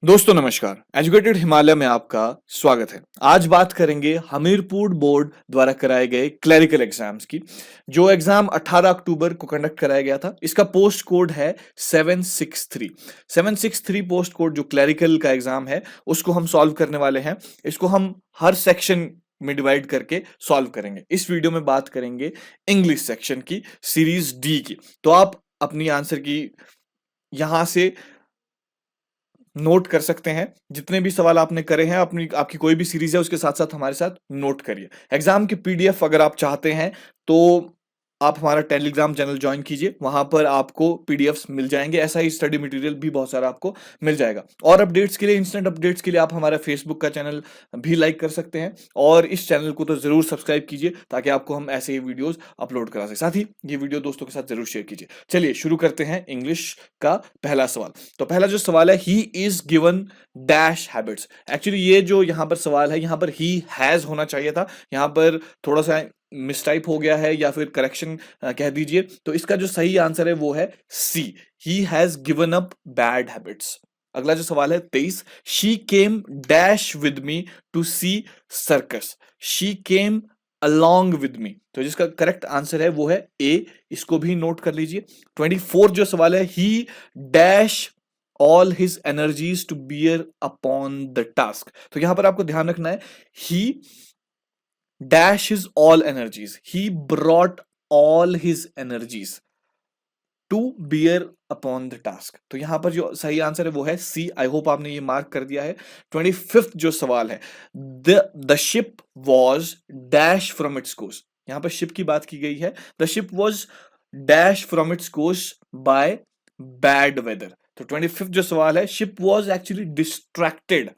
दोस्तों नमस्कार। एजुकेटेड हिमालय में आपका स्वागत है। आज बात करेंगे हमीरपुर बोर्ड द्वारा कराए गए क्लरिकल एग्जाम्स की। जो एग्जाम 18 अक्टूबर को कंडक्ट कराया गया था, इसका पोस्ट कोड है 763। 763 पोस्ट कोड जो क्लरिकल का एग्जाम है उसको हम सॉल्व करने वाले हैं। इसको हम हर सेक्शन में डिवाइड करके सॉल्व करेंगे। इस वीडियो में बात करेंगे इंग्लिश सेक्शन की, सीरीज डी की। तो आप अपनी आंसर की यहां से नोट कर सकते हैं। जितने भी सवाल आपने करे हैं, अपनी आपकी कोई भी सीरीज है उसके साथ साथ हमारे साथ नोट करिए। एग्जाम की पीडीएफ अगर आप चाहते हैं तो आप हमारा टेलीग्राम चैनल ज्वाइन कीजिए, वहां पर आपको पीडीएफ्स मिल जाएंगे। ऐसा ही स्टडी मटेरियल भी बहुत सारा आपको मिल जाएगा। और अपडेट्स के लिए, इंस्टेंट अपडेट्स के लिए आप हमारा फेसबुक का चैनल भी लाइक कर सकते हैं और इस चैनल को तो जरूर सब्सक्राइब कीजिए ताकि आपको हम ऐसे ही वीडियोस अपलोड करा सकें। साथ ही ये वीडियो दोस्तों के साथ जरूर शेयर कीजिए। चलिए शुरू करते हैं इंग्लिश का पहला सवाल। तो पहला जो सवाल है, he is given dash habits. Actually ये जो यहाँ पर सवाल है, यहाँ पर ही हैज होना चाहिए था। यहाँ पर थोड़ा सा मिसटाइप हो गया है या फिर करेक्शन कह दीजिए। तो इसका जो सही आंसर है वो है C, he has given up bad habits. अगला जो सवाल है 23, she came dash with me to see circus. She came along with me। तो जिसका करेक्ट आंसर है वो है ए, इसको भी नोट कर लीजिए। 24 जो सवाल है, he dash all his energies to bear upon the task. तो यहां पर आपको ध्यान रखना है, ही dash his all energies, he brought all his energies to bear upon the task. तो यहां पर जो सही आंसर है वो है सी। आई होप आपने ये मार्क कर दिया है। 25 जो सवाल है, the ship was dash from its course. यहां पर शिप की बात की गई है। The ship was dash from its course by bad weather. तो 25 जो सवाल है, ship was actually distracted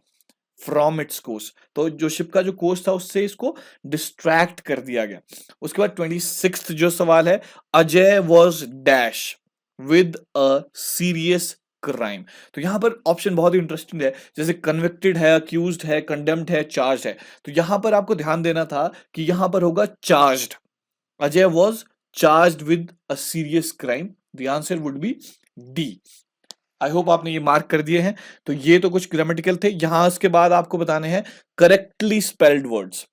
from its course. तो जो शिप का जो कोर्स था उससे इसको डिस्ट्रैक्ट कर दिया गया। उसके बाद 26 जो सवाल है, Ajay was dash with a serious crime. तो यहां पर ऑप्शन बहुत ही इंटरेस्टिंग है, जैसे कन्विक्टेड है, अक्यूज्ड है, कंडेम्ड है, चार्ज है। तो यहां पर आपको ध्यान देना था कि यहां पर होगा charged. Ajay was charged with a serious crime. The answer would be D. I hope आपने ये मार्क कर दिए हैं। तो ये तो कुछ ग्रामेटिकल थे। यहां इसके बाद आपको बताने हैं करेक्टली स्पेल्ड वर्ड्स।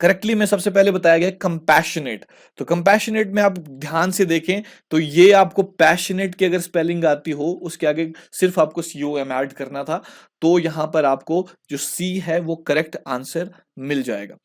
करेक्टली में सबसे पहले बताया गया कंपैशनेट। तो कंपैशनेट में आप ध्यान से देखें तो ये आपको पैशनेट की अगर स्पेलिंग आती हो उसके आगे सिर्फ आपको COM ऐड करना था। तो यहां पर आपको जो सी है वो करेक्ट आंसर मिल जाएगा।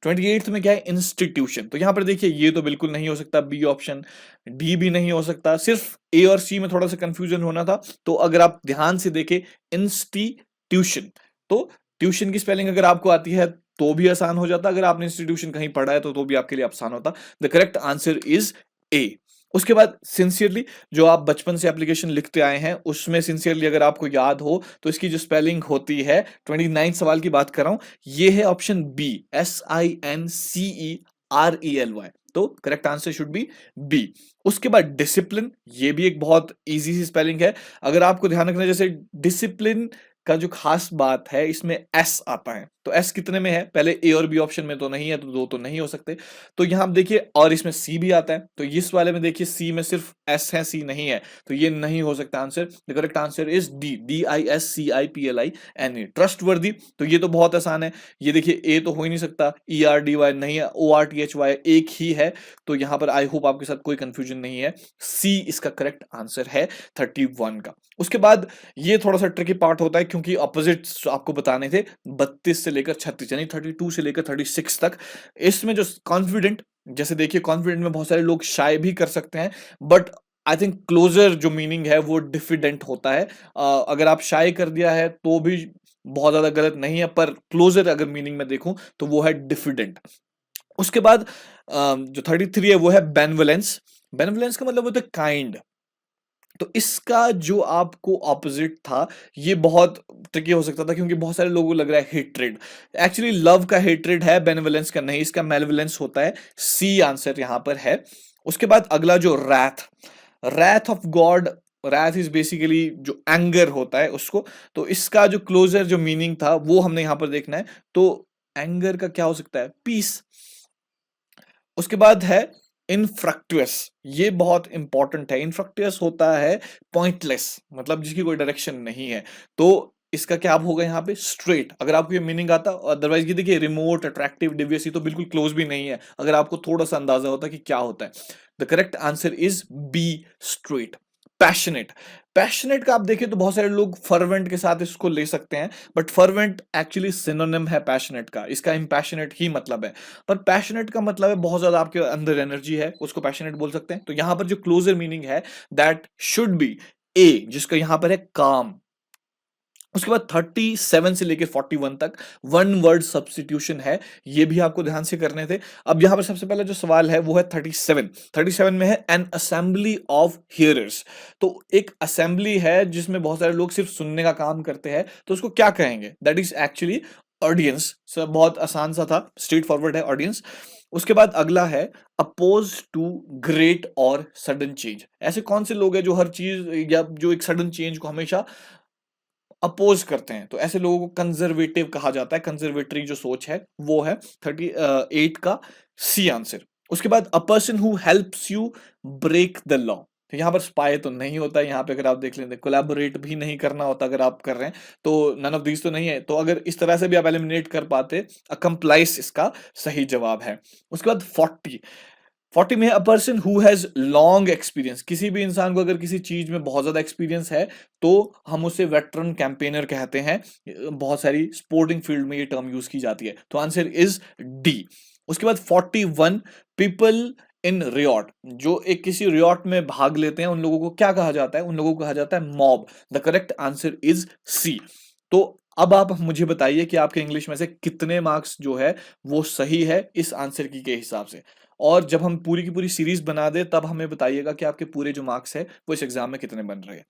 28 में क्या है, इंस्टीट्यूशन। तो यहां पर देखिए ये तो बिल्कुल नहीं हो सकता, बी ऑप्शन। डी भी नहीं हो सकता, सिर्फ ए और सी में थोड़ा सा कंफ्यूजन होना था। तो अगर आप ध्यान से देखें, इंस्टीट्यूशन। तो ट्यूशन की स्पेलिंग अगर आपको आती है तो भी आसान हो जाता, अगर आपने इंस्टीट्यूशन कहीं पढ़ा है तो भी आपके लिए आसान होता। The correct answer is a. उसके बाद सिंसियरली, जो आप बचपन से एप्लीकेशन लिखते आए हैं उसमें सिंसियरली अगर आपको याद हो तो इसकी जो स्पेलिंग होती है, 29 सवाल की बात कर रहा हूं, ये है ऑप्शन बी, SINCERELY। तो correct answer should be B. उसके बाद डिसिप्लिन, ये भी एक बहुत इजी सी स्पेलिंग है। अगर आपको ध्यान रखना है, जैसे डिसिप्लिन का जो खास बात है इसमें एस आता है। तो एस कितने में है, पहले ए और बी ऑप्शन में तो नहीं है, तो दो तो नहीं हो सकते। तो यहां आप देखिए, और इसमें सी भी आता है। तो इस वाले में देखिए सी में सिर्फ एस है, सी नहीं है, तो ये नहीं हो सकता answer. The correct answer is D, DISCIPLINE, trust वर्दी। तो ये तो बहुत आसान है। ये देखिए ए तो हो ही नहीं सकता, ERDY नहीं है, ORTHY एक ही है। तो यहां पर आई होप आपके साथ कोई कंफ्यूजन नहीं है, सी इसका करेक्ट आंसर है 31 का। उसके बाद ये थोड़ा सा ट्रिकी पार्ट होता है क्योंकि अपोजिट्स आपको बताने थे, 32 से लेकर 36, यानी 32 से लेकर 36 तक। इसमें जो कॉन्फिडेंट, जैसे देखिए कॉन्फिडेंट में बहुत सारे लोग शाय भी कर सकते हैं, बट आई थिंक क्लोजर जो मीनिंग है वो डिफिडेंट होता है। अगर आप शाय कर दिया है तो भी बहुत ज्यादा गलत नहीं है, पर क्लोजर अगर मीनिंग में देखूं तो वो है डिफिडेंट। उसके बाद जो 33 है वो है बेनवलेंस। बेनवलेंस का मतलब होता है काइंड। तो इसका जो आपको ऑपोजिट था, ये बहुत ट्रिकी हो सकता था क्योंकि बहुत सारे लोगों को लग रहा है हेट्रेड। एक्चुअली लव का हेट्रेड है, बेनेवलेंस का नहीं, इसका मेलवलेंस होता है। सी आंसर यहां पर है। उसके बाद अगला जो wrath, wrath of God, wrath is basically जो एंगर होता है उसको। तो इसका जो क्लोजर जो मीनिंग था वो हमने यहां पर देखना है। तो एंगर का क्या हो सकता है, पीस। उसके बाद है इनफ्रक्टुअस, ये बहुत इंपॉर्टेंट है। इनफ्रक्टुअस होता है पॉइंटलेस, मतलब जिसकी कोई डायरेक्शन नहीं है। तो इसका क्या होगा यहाँ पे? स्ट्रेट। अगर आपको ये मीनिंग आता, अदरवाइज ये देखिए रिमोट, अट्रैक्टिव, डिवियस, ये तो बिल्कुल क्लोज भी नहीं है, अगर आपको थोड़ा सा अंदाजा होता कि क्या होता है। The correct answer is B, straight. Passionate, passionate का आप देखिए तो बहुत सारे लोग फर्वेंट के साथ इसको ले सकते हैं, बट फर्वेंट एक्चुअली सिनोनिम है पैशनेट का, इसका इम्पैशनेट ही मतलब है। पर पैशनेट का मतलब है बहुत ज्यादा आपके अंदर एनर्जी है, उसको पैशनेट बोल सकते हैं। तो यहां पर जो क्लोजर मीनिंग है, दैट शुड बी ए, जिसका यहां पर है काम। उसके बाद 37 से लेके 41 तक वन वर्ड सब्स्टिट्यूशन है, ये भी आपको ध्यान से करने थे। अब यहां पर सबसे पहला जो सवाल है वो है 37 में है एन असेंबली ऑफ हियरर्स। तो एक असेंबली है जिसमें बहुत सारे लोग सिर्फ सुनने का काम करते हैं, तो उसको क्या कहेंगे? That is actually audience. सब बहुत आसान सा था, स्ट्रेट फॉरवर्ड है, ऑडियंस। उसके बाद अगला है अपोज टू ग्रेट और सडन चेंज। ऐसे कौन से लोग हैं जो हर चीज या जो एक सडन चेंज को हमेशा अपोज करते हैं? तो ऐसे लोगों को कंजर्वेटिव कहा जाता है। कंजर्वेटरी जो सोच है वो है 38 का सी आंसर। उसके बाद a person who helps you break the law. तो यहाँ पर स्पाई तो नहीं होता है, यहाँ पे अगर आप देख लेते कोलैबोरेट भी नहीं करना होता अगर आप कर रहे हैं, तो नन ऑफ दीज तो नहीं है। तो अगर इस तरह से भी आप एलिमिनेट कर पाते, अकम्प्लाइस इसका सही जवाब है। उसके बाद 40 में अ person who has long experience. किसी भी इंसान को अगर किसी चीज में बहुत ज्यादा एक्सपीरियंस है तो हम उसे वेटरन कैंपेनर कहते हैं। बहुत सारी स्पोर्टिंग फील्ड में ये टर्म यूज की जाती है। तो आंसर इज डी। उसके बाद 41 पीपल इन रियॉट। जो एक किसी रियॉट में भाग लेते हैं उन लोगों को क्या कहा जाता है? उन लोगों को कहा जाता है mob. The correct answer is C. तो अब आप मुझे बताइए कि आपके इंग्लिश में से कितने मार्क्स जो है वो सही है इस आंसर की के हिसाब से। और जब हम पूरी की पूरी सीरीज बना दे तब हमें बताइएगा कि आपके पूरे जो मार्क्स है वो इस एग्जाम में कितने बन रहे हैं।